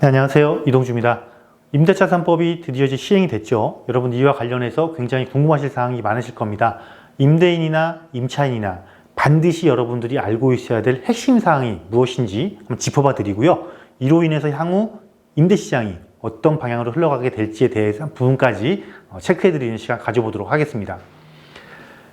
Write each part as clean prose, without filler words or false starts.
네, 안녕하세요. 이동주입니다. 임대차 3법이 드디어 이제 시행이 됐죠. 여러분 이와 관련해서 굉장히 궁금하실 사항이 많으실 겁니다. 임대인이나 임차인이나 반드시 여러분들이 알고 있어야 될 핵심 사항이 무엇인지 한번 짚어봐 드리고요. 이로 인해서 향후 임대시장이 어떤 방향으로 흘러가게 될지에 대해서 부분까지 체크해 드리는 시간 가져보도록 하겠습니다.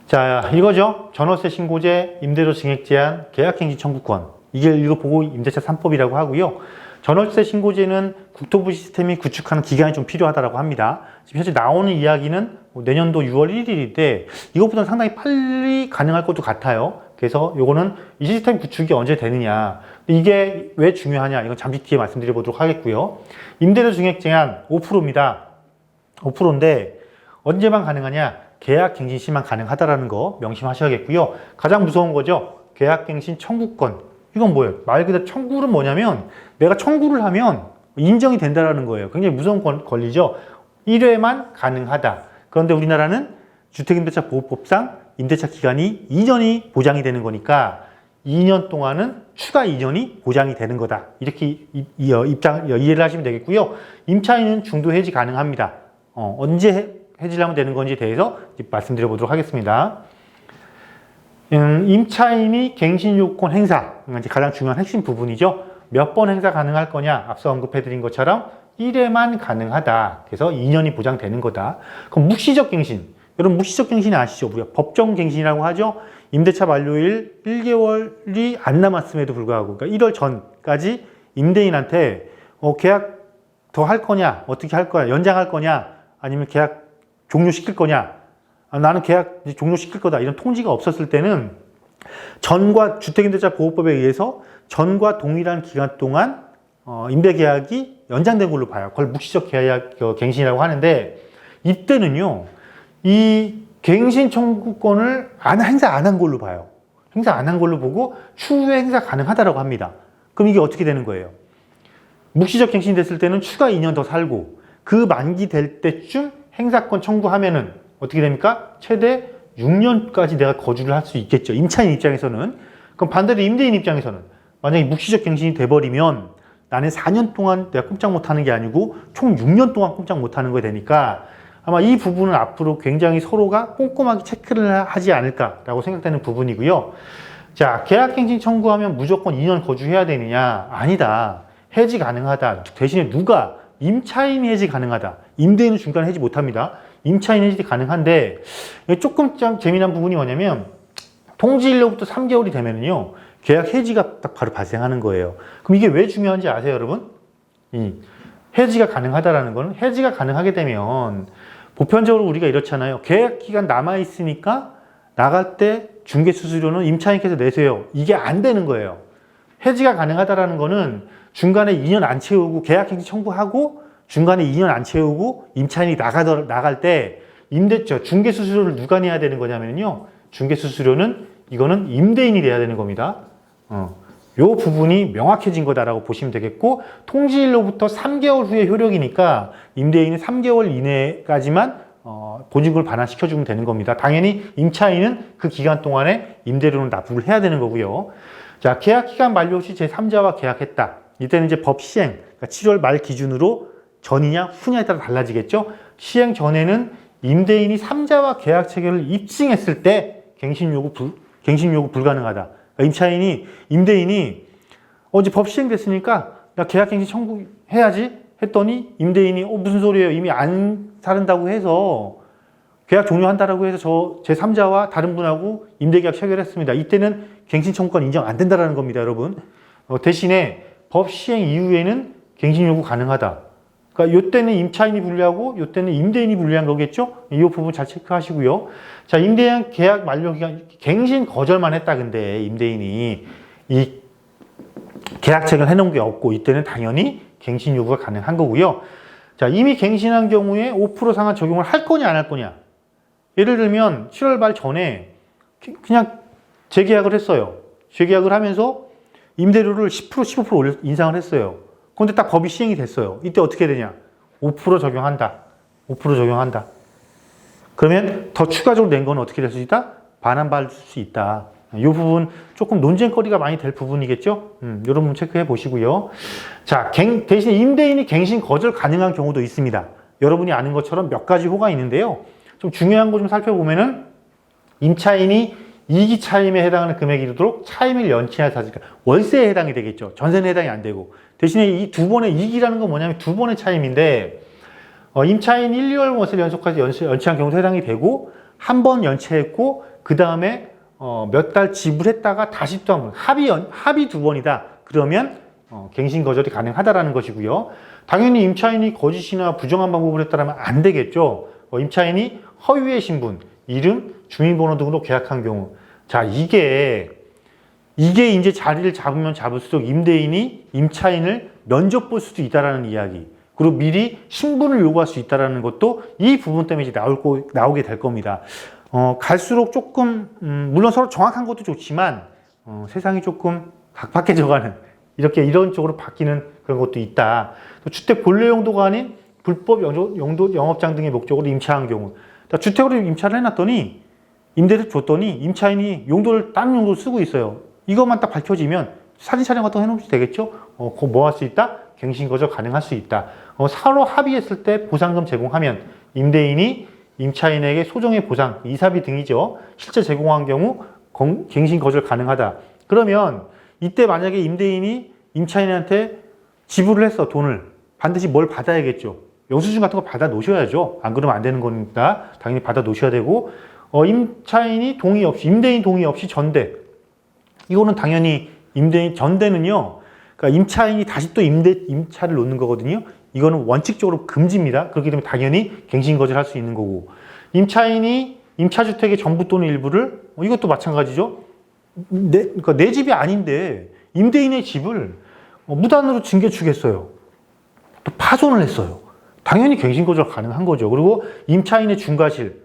자, 이거죠. 전월세 신고제, 임대료 증액 제한, 계약갱신 청구권. 이거 보고 임대차 3법이라고 하고요. 전월세 신고제는 국토부 시스템이 구축하는 기간이 좀 필요하다고 합니다. 지금 현재 나오는 이야기는 내년도 6월 1일인데 이것보다는 상당히 빨리 가능할 것도 같아요. 그래서 이거는 이 시스템 구축이 언제 되느냐, 이게 왜 중요하냐, 이건 잠시 뒤에 말씀드려 보도록 하겠고요. 임대료 증액 제한 5%입니다. 5%인데 언제만 가능하냐? 계약갱신 시만 가능하다라는 거 명심하셔야겠고요. 가장 무서운 거죠. 계약갱신 청구권. 이건 뭐예요? 말 그대로 청구는 뭐냐면 내가 청구를 하면 인정이 된다라는 거예요. 굉장히 무서운 권리죠. 1회만 가능하다. 그런데 우리나라는 주택임대차 보호법상 임대차 기간이 2년이 보장이 되는 거니까 2년 동안은 추가 2년이 보장이 되는 거다. 이렇게 이해를 하시면 되겠고요. 임차인은 중도 해지 가능합니다. 언제 해지를 하면 되는 건지에 대해서 말씀드려 보도록 하겠습니다. 임차인이 갱신 요건 행사, 가장 중요한 핵심 부분이죠. 몇 번 행사 가능할 거냐? 앞서 언급해 드린 것처럼 1회만 가능하다. 그래서 2년이 보장되는 거다. 그럼 묵시적 갱신. 여러분 묵시적 갱신이 아시죠? 우리가 법정 갱신이라고 하죠. 임대차 만료일 1개월이 안 남았음에도 불구하고, 그러니까 1월 전까지 임대인한테 계약 더 할 거냐? 어떻게 할 거야? 연장할 거냐? 아니면 계약 종료시킬 거냐? 나는 계약 종료시킬 거다. 이런 통지가 없었을 때는 전과 주택임대차 보호법에 의해서 전과 동일한 기간 동안 임대계약이 연장된 걸로 봐요. 그걸 묵시적 계약 갱신이라고 하는데, 이때는요 이 갱신 청구권을 행사 안 한 걸로 봐요. 행사 안 한 걸로 보고 추후에 행사 가능하다라고 합니다. 그럼 이게 어떻게 되는 거예요? 묵시적 갱신이 됐을 때는 추가 2년 더 살고 그 만기 될 때쯤 행사권 청구하면은 어떻게 됩니까? 최대 6년까지 내가 거주를 할 수 있겠죠. 임차인 입장에서는. 그럼 반대로 임대인 입장에서는 만약에 묵시적 갱신이 돼버리면 나는 4년 동안 내가 꼼짝 못하는 게 아니고 총 6년 동안 꼼짝 못하는 거 되니까 아마 이 부분은 앞으로 굉장히 서로가 꼼꼼하게 체크를 하지 않을까라고 생각되는 부분이고요. 자, 계약갱신 청구하면 무조건 2년 거주해야 되느냐? 아니다. 해지 가능하다. 대신에 누가? 임차인이 해지 가능하다. 임대인은 중간에 해지 못합니다. 임차인 해지 가능한데 조금 좀 재미난 부분이 뭐냐면 통지일로부터 3개월이 되면은요 계약 해지가 딱 바로 발생하는 거예요. 그럼 이게 왜 중요한지 아세요, 여러분? 해지가 가능하다라는 거는, 해지가 가능하게 되면 보편적으로 우리가 이렇잖아요. 계약 기간 남아 있으니까 나갈 때 중개 수수료는 임차인께서 내세요. 이게 안 되는 거예요. 해지가 가능하다라는 거는 중간에 2년 안 채우고 계약갱신 청구하고 중간에 2년 안 채우고 임차인이 나갈 때 중개 수수료를 누가 내야 되는 거냐면요. 중개 수수료는 이거는 임대인이 내야 되는 겁니다. 요 부분이 명확해진 거다라고 보시면 되겠고, 통지일로부터 3개월 후에 효력이니까 임대인이 3개월 이내까지만 보증금을 반환시켜주면 되는 겁니다. 당연히 임차인은 그 기간 동안에 임대료는 납부를 해야 되는 거고요. 자, 계약기간 만료 시 제3자와 계약했다. 이때는 이제 법 시행, 그러니까 7월 말 기준으로 전이냐 후냐에 따라 달라지겠죠. 시행 전에는 임대인이 3자와 계약 체결을 입증했을 때 갱신 요구 불가능하다. 그러니까 임대인이 이제 법 시행됐으니까 나 계약갱신 청구해야지 했더니 임대인이 무슨 소리예요? 이미 안 사른다고 해서 계약 종료한다라고 해서 저 제3자와 다른 분하고 임대계약 체결했습니다. 이때는 갱신 청구권 인정 안 된다라는 겁니다, 여러분. 대신에 법 시행 이후에는 갱신 요구 가능하다. 그러니까 요때는 임차인이 불리하고 요때는 임대인이 불리한 거겠죠? 이 부분 잘 체크하시고요. 자, 임대인 계약 만료 기간 갱신 거절만 했다. 근데 임대인이 이 계약 체결 해놓은 게 없고 이때는 당연히 갱신 요구가 가능한 거고요. 자, 이미 갱신한 경우에 5% 상한 적용을 할 거냐 안 할 거냐. 예를 들면 7월 말 전에 그냥 재계약을 했어요. 재계약을 하면서 임대료를 10% 15% 인상을 했어요. 그런데 딱 법이 시행이 됐어요. 이때 어떻게 되냐? 5% 적용한다. 5% 적용한다. 그러면 더 추가적으로 낸 건 어떻게 될 수 있다? 반환받을 수 있다. 이 부분 조금 논쟁거리가 많이 될 부분이겠죠. 이런 부분 체크해 보시고요. 자, 대신에 임대인이 갱신 거절 가능한 경우도 있습니다. 여러분이 아는 것처럼 몇 가지 호가 있는데요. 좀 중요한 거 좀 살펴보면은 임차인이 이기 차임에 해당하는 금액이 이르도록 차임을 연체할 사실, 그러니까 월세에 해당이 되겠죠. 전세는 해당이 안 되고. 대신에 이 두 번의 이기라는 건 뭐냐면 두 번의 차임인데, 임차인 1, 2월 월세를 연속해서 연체한 경우도 해당이 되고, 한 번 연체했고, 그 다음에 몇 달 지불했다가 다시 또 한 번, 합의 두 번이다. 그러면 갱신 거절이 가능하다라는 것이고요. 당연히 임차인이 거짓이나 부정한 방법을 했다면 안 되겠죠. 임차인이 허위의 신분, 이름, 주민번호 등으로 계약한 경우. 자, 이게 이제 자리를 잡으면 잡을수록 임대인이 임차인을 면접 볼 수도 있다라는 이야기. 그리고 미리 신분을 요구할 수 있다라는 것도 이 부분 때문에 이제 나오게 될 겁니다. 갈수록 조금, 물론 서로 정확한 것도 좋지만, 세상이 조금 각박해져가는, 이런 쪽으로 바뀌는 그런 것도 있다. 또 주택 본래 용도가 아닌 불법 용도 영업장 등의 목적으로 임차한 경우. 주택으로 임차를 해놨더니, 임대를 줬더니 임차인이 다른 용도를 쓰고 있어요. 이것만 딱 밝혀지면 사진 촬영 같은 거 해놓으면 되겠죠? 그거 뭐 할 수 있다? 갱신 거절 가능할 수 있다. 서로 합의했을 때 보상금 제공하면 임대인이 임차인에게 소정의 보상, 이사비 등이죠. 실제 제공한 경우 갱신 거절 가능하다. 그러면 이때 만약에 임대인이 임차인한테 지불을 했어, 돈을. 반드시 뭘 받아야겠죠. 영수증 같은 거 받아 놓으셔야죠. 안 그러면 안 되는 거니까 당연히 받아 놓으셔야 되고, 임차인이 동의 없이, 임대인 동의 없이 전대. 이거는 당연히 전대는요, 그러니까 임차인이 다시 또 임차를 놓는 거거든요. 이거는 원칙적으로 금지입니다. 그렇기 때문에 당연히 갱신 거절할 수 있는 거고, 임차인이 임차주택의 전부 또는 일부를, 이것도 마찬가지죠. 그러니까 내 집이 아닌데 임대인의 집을 무단으로 증개축했어요. 또 파손을 했어요. 당연히 갱신 거절 가능한 거죠. 그리고 임차인의 중과실,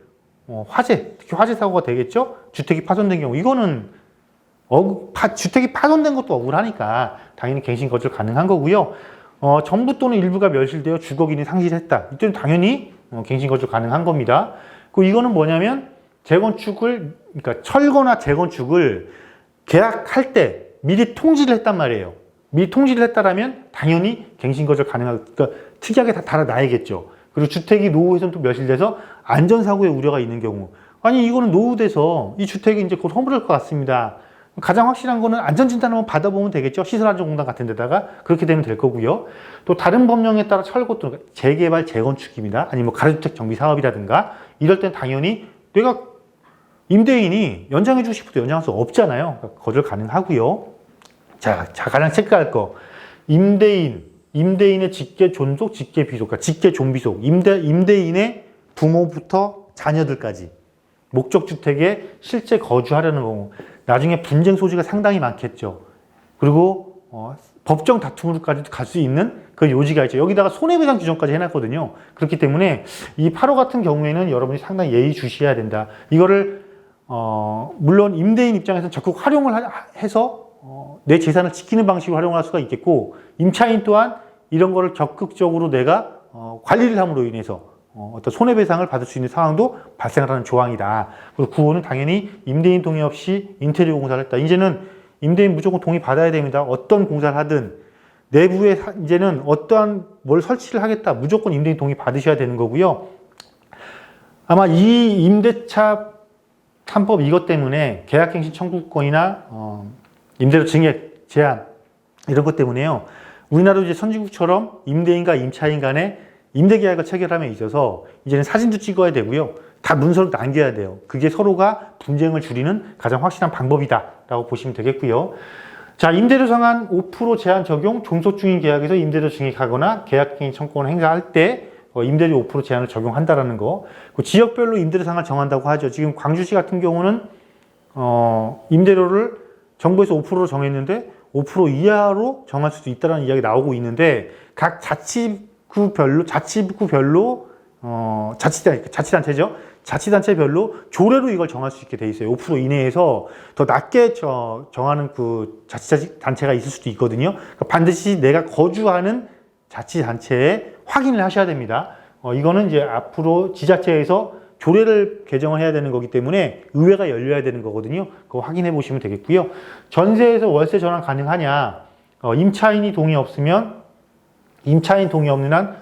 화재, 특히 화재 사고가 되겠죠? 주택이 파손된 경우, 이거는 주택이 파손된 것도 억울하니까 당연히 갱신 거절 가능한 거고요. 전부 또는 일부가 멸실되어 주거기능이 상실했다. 이때는 당연히 갱신 거절 가능한 겁니다. 그리고 이거는 뭐냐면 그러니까 철거나 재건축을 계약할 때 미리 통지를 했단 말이에요. 미리 통지를 했다라면 당연히 갱신 거절 그러니까 특이하게 다 달아놔야겠죠. 그리고 주택이 노후훼손 또 멸실돼서 안전사고의 우려가 있는 경우. 아니, 이거는 노후돼서 이 주택이 이제 곧 허물을 것 같습니다. 가장 확실한 거는 안전진단 한번 받아보면 되겠죠. 시설안전공단 같은 데다가. 그렇게 되면 될 거고요. 또 다른 법령에 따라 철거 또는 재개발, 재건축입니다. 아니면 뭐 가로주택 정비 사업이라든가 이럴 땐 당연히 내가 임대인이 연장해주고 싶어도 연장할 수 없잖아요. 그러니까 거절 가능하고요. 자, 가장 체크할 거. 임대인의 직계 존속, 직계 비속, 그러니까 직계 존비속. 임대인의 부모부터 자녀들까지. 목적주택에 실제 거주하려는 경우. 나중에 분쟁 소지가 상당히 많겠죠. 그리고 법정 다툼으로까지도 갈 수 있는 그 요지가 있죠. 여기다가 손해배상 규정까지 해놨거든요. 그렇기 때문에 이 8호 같은 경우에는 여러분이 상당히 예의주시해야 된다. 이거를 물론 임대인 입장에서는 적극 활용을 해서 내 재산을 지키는 방식으로 활용할 수가 있겠고, 임차인 또한 이런 거를 적극적으로 내가 관리를 함으로 인해서 어떤 손해배상을 받을 수 있는 상황도 발생하는 조항이다. 그리고 구호는 당연히 임대인 동의 없이 인테리어 공사를 했다. 이제는 임대인 무조건 동의 받아야 됩니다. 어떤 공사를 하든 내부에 이제는 어떠한 뭘 설치를 하겠다. 무조건 임대인 동의 받으셔야 되는 거고요. 아마 이 임대차 3법 이것 때문에 계약갱신 청구권이나 임대료 증액 제한 이런 것 때문에요. 우리나라도 이제 선진국처럼 임대인과 임차인 간에 임대계약을 체결함에 있어서 이제는 사진도 찍어야 되고요. 다 문서를 남겨야 돼요. 그게 서로가 분쟁을 줄이는 가장 확실한 방법이다라고 보시면 되겠고요. 자, 임대료 상한 5% 제한 적용, 존속 중인 계약에서 임대료 증액하거나 계약갱신 청구권 행사할 때 임대료 5% 제한을 적용한다라는 거. 그 지역별로 임대료 상한을 정한다고 하죠. 지금 광주시 같은 경우는 임대료를 정부에서 5%로 정했는데 5% 이하로 정할 수도 있다는 이야기 나오고 있는데, 각 자치구별로 자치단체죠. 자치단체별로 조례로 이걸 정할 수 있게 돼 있어요. 5% 이내에서 더 낮게 정하는 그 자치단체가 있을 수도 있거든요. 그러니까 반드시 내가 거주하는 자치단체에 확인을 하셔야 됩니다. 이거는 이제 앞으로 지자체에서 조례를 개정을 해야 되는 거기 때문에 의회가 열려야 되는 거거든요. 그거 확인해 보시면 되겠고요. 전세에서 월세 전환 가능하냐? 임차인이 동의 없으면 임차인 동의 없는 한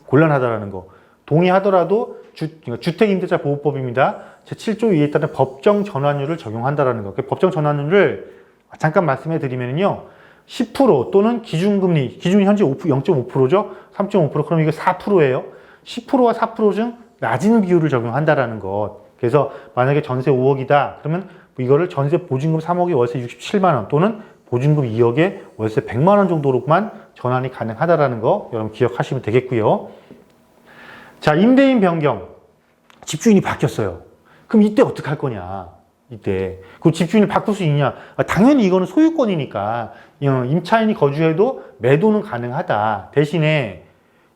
곤란하다라는 거. 동의하더라도 주택임대차 보호법입니다. 제7조 2에 따른 법정 전환율을 적용한다라는 거. 법정 전환율을 잠깐 말씀해 드리면요. 10% 또는 기준금리, 기준이 현재 0.5%죠. 3.5%. 그럼 이거 4%예요. 10%와 4% 중 낮은 비율을 적용한다라는 것. 그래서 만약에 전세 5억이다. 그러면 이거를 전세 보증금 3억에 월세 67만 원 또는 보증금 2억에 월세 100만 원 정도로만 전환이 가능하다라는 거 여러분 기억하시면 되겠고요. 자, 임대인 변경. 집주인이 바뀌었어요. 그럼 이때 어떻게 할 거냐? 이때. 그 집주인을 바꿀 수 있냐? 당연히 이거는 소유권이니까 임차인이 거주해도 매도는 가능하다. 대신에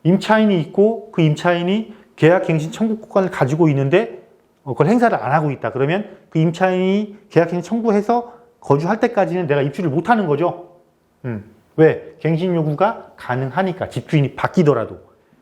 임차인이 있고 그 임차인이 계약갱신 청구권을 가지고 있는데 그걸 행사를 안 하고 있다. 그러면 그 임차인이 계약갱신 청구해서 거주할 때까지는 내가 입주를 못 하는 거죠. 왜? 갱신 요구가 가능하니까. 집주인이 바뀌더라도.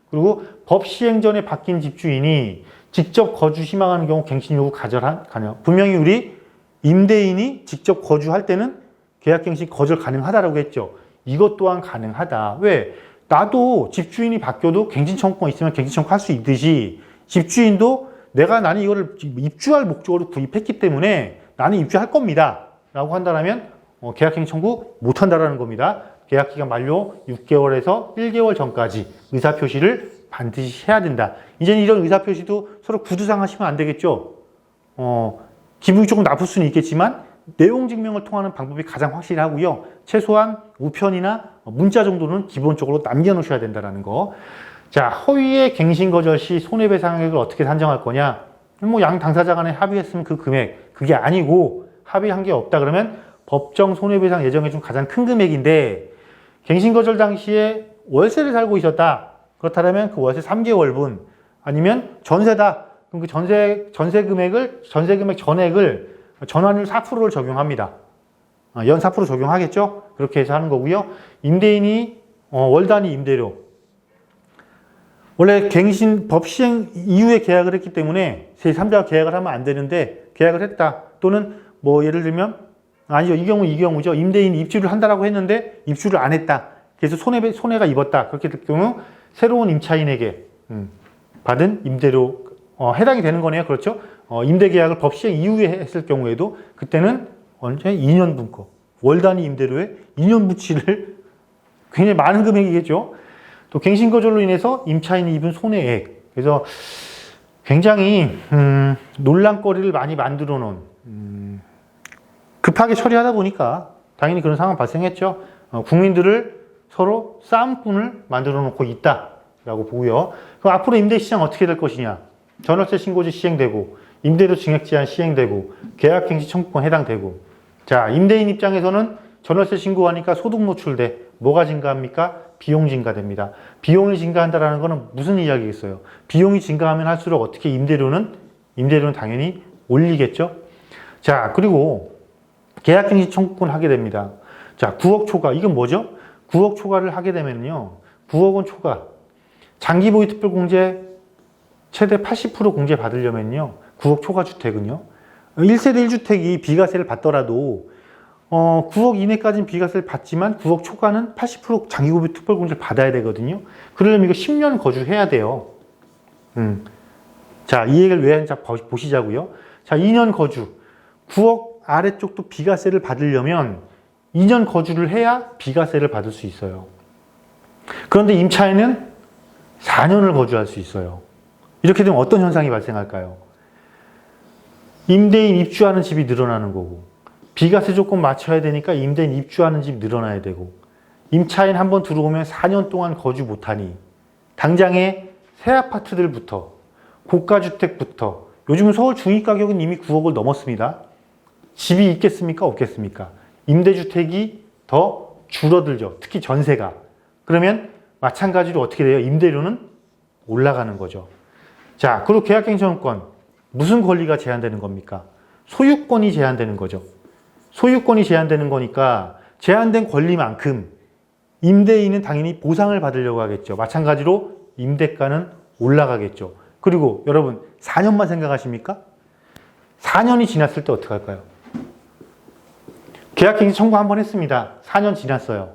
그리고 법 시행 전에 바뀐 집주인이 직접 거주 희망하는 경우 갱신 요구 가능. 분명히 우리 임대인이 직접 거주할 때는 계약갱신 거절 가능하다라고 했죠. 이것 또한 가능하다. 왜? 나도 집주인이 바뀌어도 갱신 청구권 있으면 갱신 청구할 수 있듯이 집주인도 나는 이거를 입주할 목적으로 구입했기 때문에 나는 입주할 겁니다. 라고 한다면 계약갱신 청구 못 한다라는 겁니다. 계약기간 만료 6개월에서 1개월 전까지 의사표시를 반드시 해야 된다. 이제는 이런 의사표시도 서로 구두상하시면 안 되겠죠. 기분이 조금 나쁠 수는 있겠지만 내용 증명을 통하는 방법이 가장 확실하고요. 최소한 우편이나 문자 정도는 기본적으로 남겨놓으셔야 된다는 거. 자, 허위의 갱신 거절 시 손해배상액을 어떻게 산정할 거냐? 양 당사자 간에 합의했으면 그 금액, 그게 아니고 합의한 게 없다 그러면 법정 손해배상 예정에 좀 가장 큰 금액인데 갱신 거절 당시에 월세를 살고 있었다. 그렇다면 그 월세 3개월분 아니면 전세다. 그럼 그 전세 금액 전액을 전환율 4%를 적용합니다. 연 4% 적용하겠죠? 그렇게 해서 하는 거고요. 임대인이 월 단위 임대료. 원래 갱신 법 시행 이후에 계약을 했기 때문에 제3자가 계약을 하면 안 되는데 계약을 했다. 또는 예를 들면 아니죠. 이 경우죠. 임대인이 입주를 한다라고 했는데 입주를 안 했다. 그래서 손해가 입었다. 그렇게 될 경우 새로운 임차인에게 받은 임대료 해당이 되는 거네요. 그렇죠? 임대 계약을 법 시행 이후에 했을 경우에도 그때는 언제 2년 분거 월 단위 임대료에 2년 부치를 굉장히 많은 금액이겠죠. 또 갱신 거절로 인해서 임차인이 입은 손해액. 그래서 굉장히 논란거리를 많이 만들어 놓은 급하게 처리하다 보니까 당연히 그런 상황 발생했죠. 국민들을 서로 싸움꾼을 만들어 놓고 있다라고 보고요. 그럼 앞으로 임대시장 어떻게 될 것이냐? 전월세 신고제 시행되고 임대료 증액 제한 시행되고 계약갱신 청구권 해당되고. 자, 임대인 입장에서는 전월세 신고하니까 소득 노출돼. 뭐가 증가합니까? 비용 증가됩니다. 비용이 증가한다는 것은 무슨 이야기겠어요? 비용이 증가하면 할수록 어떻게 임대료는 당연히 올리겠죠. 자, 그리고 계약갱신 청구권 하게 됩니다. 자, 9억 초과. 이건 뭐죠? 9억 초과를 하게 되면요. 9억 원 초과. 장기보유 특별공제 최대 80% 공제 받으려면요. 9억 초과 주택은요. 1세대 1주택이 비과세를 받더라도 9억 이내까지는 비과세를 받지만 9억 초과는 80% 장기보유 특별공제를 받아야 되거든요. 그러려면 이거 10년 거주해야 돼요. 자, 이 얘기를 왜 하는지 보시자고요. 자, 2년 거주. 9억 아래쪽도 비과세를 받으려면 2년 거주를 해야 비과세를 받을 수 있어요. 그런데 임차인은 4년을 거주할 수 있어요. 이렇게 되면 어떤 현상이 발생할까요? 임대인 입주하는 집이 늘어나는 거고 비과세 조건 맞춰야 되니까 임대인 입주하는 집 늘어나야 되고 임차인 한번 들어오면 4년 동안 거주 못하니 당장에 새 아파트들부터 고가주택부터 요즘은 서울 중위가격은 이미 9억을 넘었습니다. 집이 있겠습니까? 없겠습니까? 임대주택이 더 줄어들죠. 특히 전세가. 그러면 마찬가지로 어떻게 돼요? 임대료는 올라가는 거죠. 자, 그리고 계약갱신권. 무슨 권리가 제한되는 겁니까? 소유권이 제한되는 거죠. 소유권이 제한되는 거니까 제한된 권리만큼 임대인은 당연히 보상을 받으려고 하겠죠. 마찬가지로 임대가는 올라가겠죠. 그리고 여러분 4년만 생각하십니까? 4년이 지났을 때 어떻게 할까요? 계약갱신 청구 한번 했습니다. 4년 지났어요.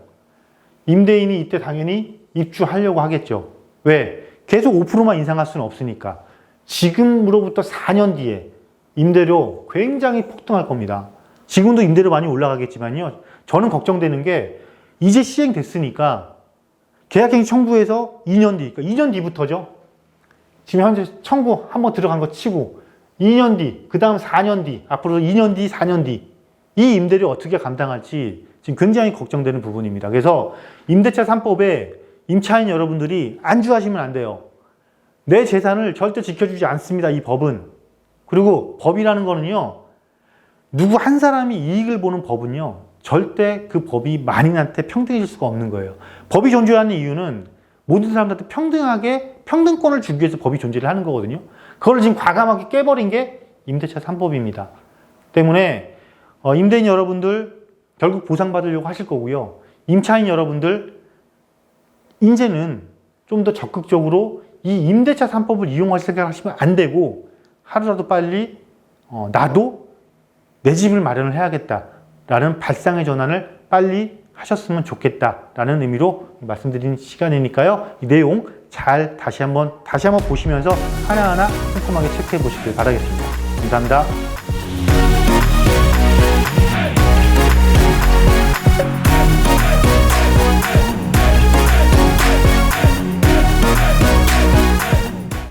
임대인이 이때 당연히 입주하려고 하겠죠. 왜? 계속 5%만 인상할 수는 없으니까. 지금으로부터 4년 뒤에 임대료 굉장히 폭등할 겁니다. 지금도 임대료 많이 올라가겠지만요. 저는 걱정되는 게 이제 시행됐으니까 계약갱신 청구해서 2년 뒤, 그러니까 2년 뒤부터죠. 지금 현재 청구 한번 들어간 거 치고 2년 뒤, 그 다음 4년 뒤, 앞으로 2년 뒤, 4년 뒤 이 임대료 어떻게 감당할지 지금 굉장히 걱정되는 부분입니다. 그래서 임대차 3법에 임차인 여러분들이 안주하시면 안 돼요. 내 재산을 절대 지켜주지 않습니다. 이 법은. 그리고 법이라는 거는요. 누구 한 사람이 이익을 보는 법은요. 절대 그 법이 만인한테 평등해질 수가 없는 거예요. 법이 존재하는 이유는 모든 사람들한테 평등하게 평등권을 주기 위해서 법이 존재를 하는 거거든요. 그걸 지금 과감하게 깨버린 게 임대차 3법입니다. 때문에 임대인 여러분들 결국 보상받으려고 하실 거고요. 임차인 여러분들 이제는 좀 더 적극적으로 이 임대차 3법을 이용할 생각하시면 안 되고 하루라도 빨리 나도 내 집을 마련을 해야겠다라는 발상의 전환을 빨리 하셨으면 좋겠다라는 의미로 말씀드린 시간이니까요. 이 내용 잘 다시 한번 보시면서 하나하나 꼼꼼하게 체크해 보시길 바라겠습니다. 감사합니다.